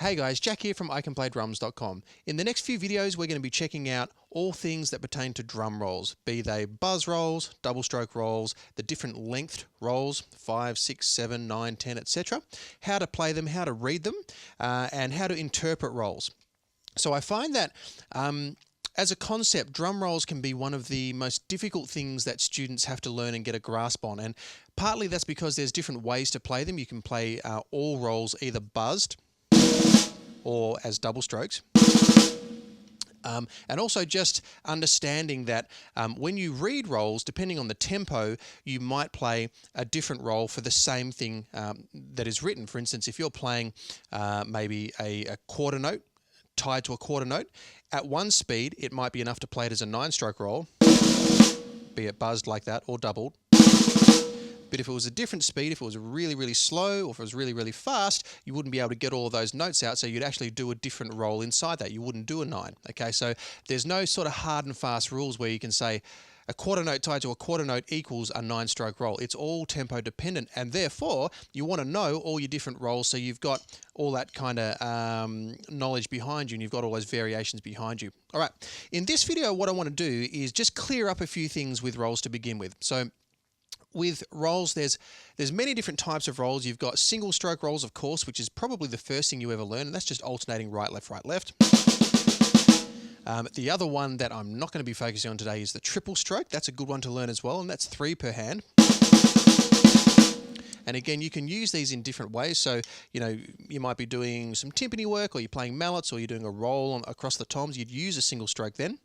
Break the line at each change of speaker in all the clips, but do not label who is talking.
Hey guys, Jack here from iCanPlayDrums.com. In the next few videos we're going to be checking out all things that pertain to drum rolls, be they buzz rolls, double stroke rolls, the different length rolls, 5, 6, 7, 9, 10, etc. How to play them, how to read them, and how to interpret rolls. So I find that as a concept, drum rolls can be one of the most difficult things that students have to learn and get a grasp on. And partly that's because there's different ways to play them. You can play all rolls either buzzed or as double strokes. And also just understanding that when you read rolls, depending on the tempo, you might play a different roll for the same thing that is written. For instance, if you're playing maybe a quarter note tied to a quarter note, at one speed it might be enough to play it as a 9-stroke roll, be it buzzed like that or doubled. But if it was a different speed, if it was really, really slow, or if it was really, really fast, you wouldn't be able to get all of those notes out, so you'd actually do a different roll inside that. You wouldn't do a 9. Okay, so there's no sort of hard and fast rules where you can say a quarter note tied to a quarter note equals a 9-stroke roll. It's all tempo dependent, and therefore you want to know all your different rolls so you've got all that kind of knowledge behind you, and you've got all those variations behind you. All right, in this video what I want to do is just clear up a few things with rolls to begin with. So with rolls, there's many different types of rolls. You've got single stroke rolls, of course, which is probably the first thing you ever learn, and that's just alternating right, left, right, left. The other one that I'm not going to be focusing on today is the triple stroke. That's a good one to learn as well, and that's 3 per hand. And again, you can use these in different ways. So, you know, you might be doing some timpani work, or you're playing mallets, or you're doing a roll across the toms. You'd use a single stroke then.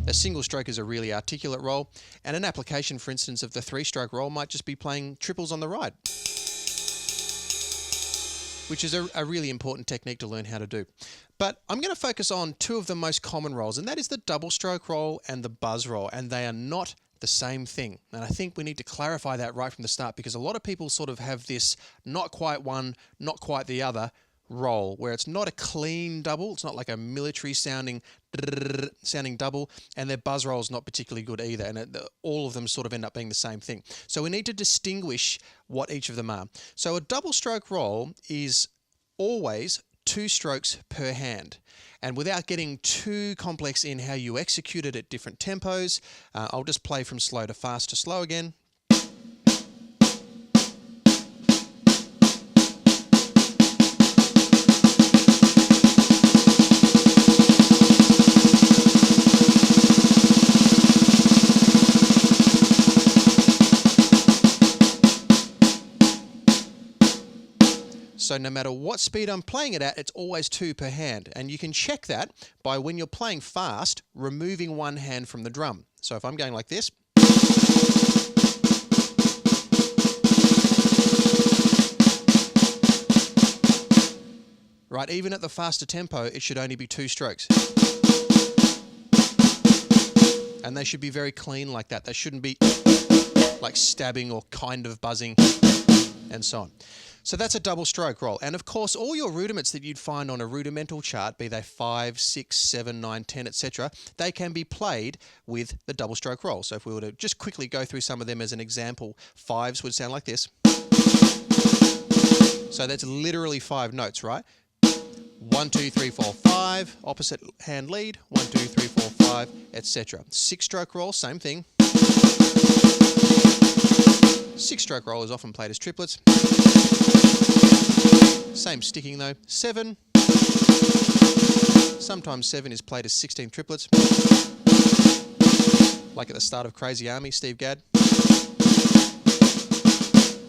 A single stroke is a really articulate roll, and an application, for instance, of the 3-stroke roll might just be playing triples on the ride, which is a really important technique to learn how to do. But I'm going to focus on 2 of the most common rolls, and that is the double stroke roll and the buzz roll, and they are not the same thing. And I think we need to clarify that right from the start, because a lot of people sort of have this not quite one, not quite the other roll, where it's not a clean double, it's not like a military sounding double, and their buzz roll is not particularly good either, and all of them sort of end up being the same thing. So we need to distinguish what each of them are. So a double stroke roll is always 2 strokes per hand, and without getting too complex in how you execute it at different tempos, I'll just play from slow to fast to slow again. So no matter what speed I'm playing it at, it's always 2 per hand. And you can check that by, when you're playing fast, removing one hand from the drum. So if I'm going like this, right, even at the faster tempo, it should only be 2 strokes. And they should be very clean like that. They shouldn't be like stabbing or kind of buzzing and so on. So that's a double stroke roll. And of course, all your rudiments that you'd find on a rudimental chart, be they 5, 6, 7, 9, 10, etc., they can be played with the double stroke roll. So if we were to just quickly go through some of them as an example, 5s would sound like this. So that's literally 5 notes, right? 1, 2, 3, 4, 5, opposite hand lead, 1, 2, 3, 4, 5, etc. 6-stroke roll, same thing. 6-stroke roll is often played as triplets. Same sticking though. 7. Sometimes 7 is played as 16 triplets. Like at the start of Crazy Army, Steve Gadd.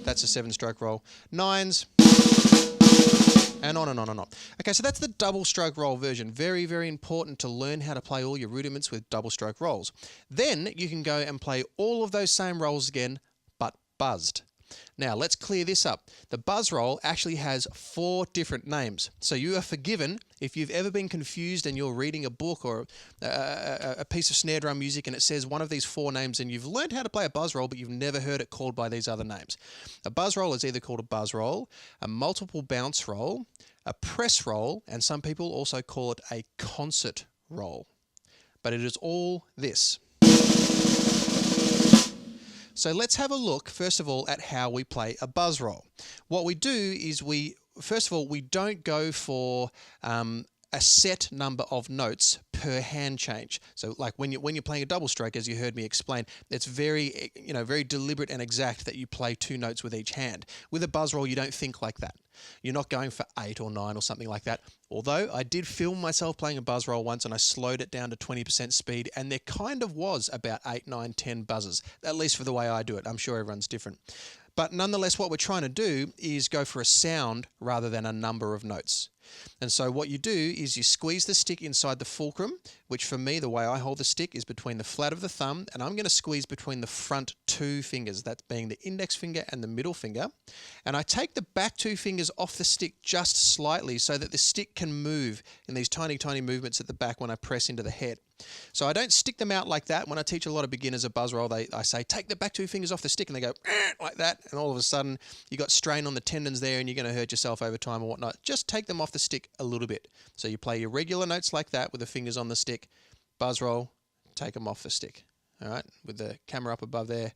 That's a 7-stroke roll. 9s. And on and on and on. Okay, so that's the double stroke roll version. Very, very important to learn how to play all your rudiments with double stroke rolls. Then you can go and play all of those same rolls again, but buzzed. Now let's clear this up. The buzz roll actually has 4 different names. So you are forgiven if you've ever been confused and you're reading a book or a piece of snare drum music and it says one of these 4 names and you've learned how to play a buzz roll but you've never heard it called by these other names. A buzz roll is either called a buzz roll, a multiple bounce roll, a press roll, and some people also call it a concert roll. But it is all this. So let's have a look, first of all, at how we play a buzz roll. What we do is we first of all, we don't go for a set number of notes per hand change. So like when you're playing a double stroke, as you heard me explain, it's very, very deliberate and exact that you play 2 notes with each hand. With a buzz roll, you don't think like that. You're not going for 8 or 9 or something like that. Although I did film myself playing a buzz roll once and I slowed it down to 20% speed, and there kind of was about 8, 9, 10 buzzes, at least for the way I do it. I'm sure everyone's different. But nonetheless, what we're trying to do is go for a sound rather than a number of notes. And so what you do is you squeeze the stick inside the fulcrum, which for me, the way I hold the stick is between the flat of the thumb, and I'm going to squeeze between the front 2 fingers, that being the index finger and the middle finger. And I take the back 2 fingers off the stick just slightly so that the stick can move in these tiny, tiny movements at the back when I press into the head. So I don't stick them out like that. When I teach a lot of beginners a buzz roll, I say, take the back 2 fingers off the stick, and they go like that, and all of a sudden you got strain on the tendons there and you're going to hurt yourself over time or whatnot. Just take them off the stick a little bit. So you play your regular notes like that with the fingers on the stick, buzz roll, take them off the stick. All right, with the camera up above there,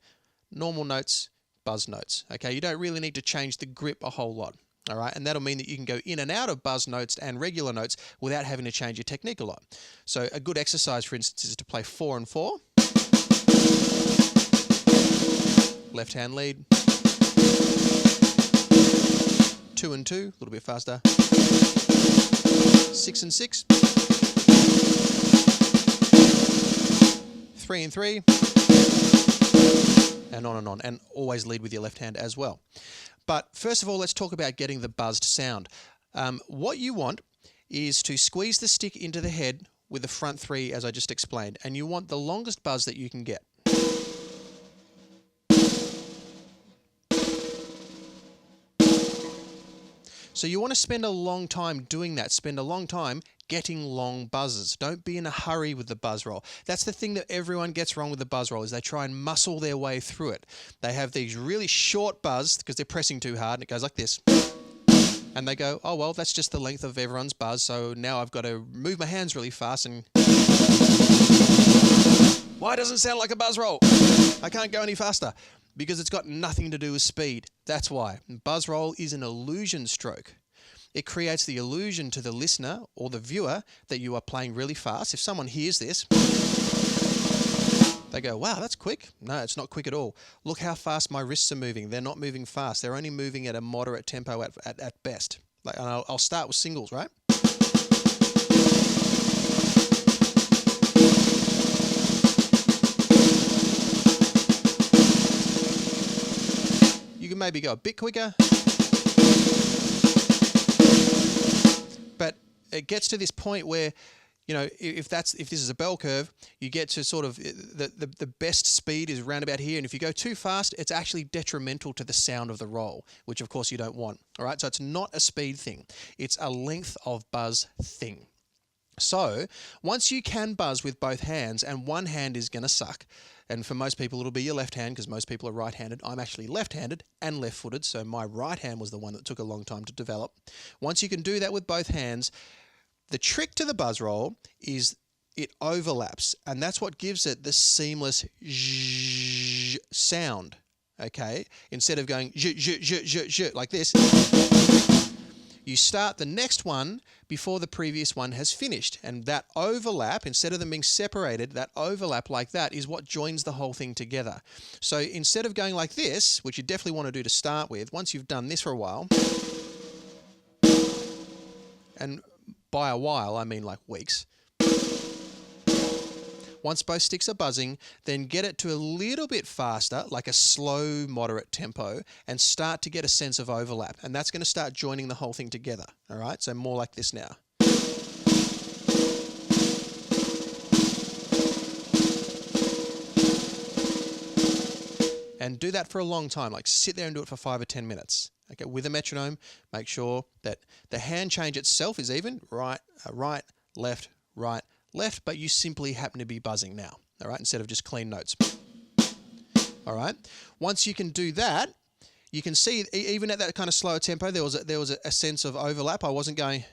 normal notes, buzz notes. Okay, you don't really need to change the grip a whole lot. All right, and that'll mean that you can go in and out of buzz notes and regular notes without having to change your technique a lot. So a good exercise, for instance, is to play 4 and 4. Left hand lead. 2 and 2, a little bit faster. 6 and 6. 3 and 3. And on, and always lead with your left hand as well. But first of all, let's talk about getting the buzzed sound. What you want is to squeeze the stick into the head with the front 3, as I just explained, and you want the longest buzz that you can get. So you want to spend a long time doing that. Spend a long time getting long buzzes. Don't be in a hurry with the buzz roll. That's the thing that everyone gets wrong with the buzz roll, is they try and muscle their way through it. They have these really short buzz because they're pressing too hard, and it goes like this. And they go, oh, well, that's just the length of everyone's buzz, so now I've got to move my hands really fast and... Why doesn't it sound like a buzz roll? I can't go any faster. Because it's got nothing to do with speed. That's why. Buzz roll is an illusion stroke. It creates the illusion to the listener or the viewer that you are playing really fast. If someone hears this, they go, wow, that's quick. No, it's not quick at all. Look how fast my wrists are moving. They're not moving fast. They're only moving at a moderate tempo at best. Like, I'll start with singles, right? You can maybe go a bit quicker, but it gets to this point where, if this is a bell curve, you get to sort of the best speed is round about here, and if you go too fast, it's actually detrimental to the sound of the roll, which of course you don't want. All right, so it's not a speed thing; it's a length of buzz thing. So once you can buzz with both hands, and one hand is going to suck, and for most people it'll be your left hand because most people are right-handed. I'm actually left-handed and left-footed, so my right hand was the one that took a long time to develop. Once you can do that with both hands, the trick to the buzz roll is it overlaps, and that's what gives it the seamless zh sound, okay? Instead of going zh, zh, zh, zh, zh, like this, you start the next one before the previous one has finished. And that overlap, instead of them being separated, that overlap like that is what joins the whole thing together. So instead of going like this, which you definitely want to do to start with, once you've done this for a while, and by a while I mean like weeks, once both sticks are buzzing, then get it to a little bit faster, like a slow, moderate tempo, and start to get a sense of overlap. And that's going to start joining the whole thing together. All right, so more like this now. And do that for a long time, like sit there and do it for 5 or 10 minutes. Okay, with a metronome, make sure that the hand change itself is even, right, left, but you simply happen to be buzzing now, all right, instead of just clean notes. All right, once you can do that, you can see even at that kind of slower tempo, there was a sense of overlap. I wasn't going,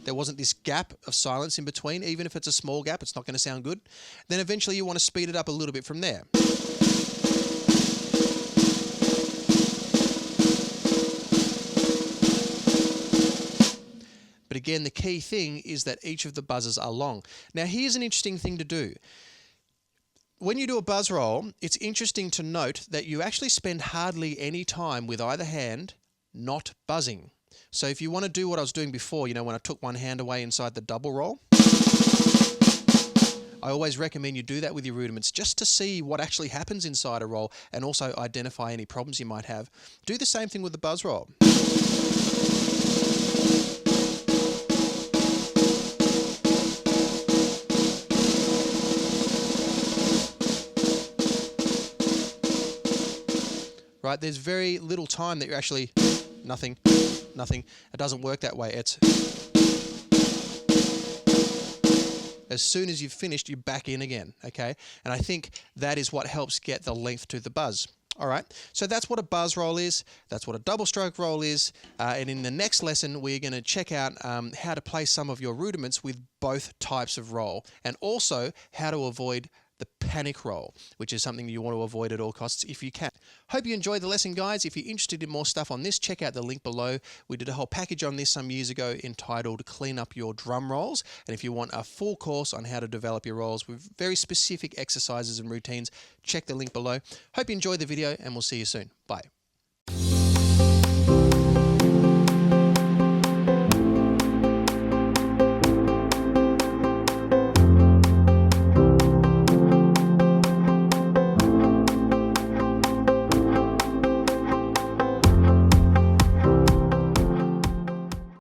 there wasn't this gap of silence in between. Even if it's a small gap, it's not going to sound good. Then eventually you want to speed it up a little bit from there. But again, the key thing is that each of the buzzes are long. Now, here's an interesting thing to do. When you do a buzz roll, it's interesting to note that you actually spend hardly any time with either hand not buzzing. So if you want to do what I was doing before, when I took one hand away inside the double roll, I always recommend you do that with your rudiments just to see what actually happens inside a roll and also identify any problems you might have. Do the same thing with the buzz roll. Right, there's very little time that you're actually nothing. It doesn't work that way. It's as soon as you've finished, you're back in again, okay? And I think that is what helps get the length to the buzz. All right, so that's what a buzz roll is. That's what a double stroke roll is. And in the next lesson, we're going to check out how to play some of your rudiments with both types of roll, and also how to avoid the panic roll, which is something you want to avoid at all costs if you can. Hope you enjoyed the lesson, guys. If you're interested in more stuff on this, check out the link below. We did a whole package on this some years ago entitled Clean Up Your Drum Rolls. And if you want a full course on how to develop your rolls with very specific exercises and routines, check the link below. Hope you enjoyed the video, and we'll see you soon. Bye.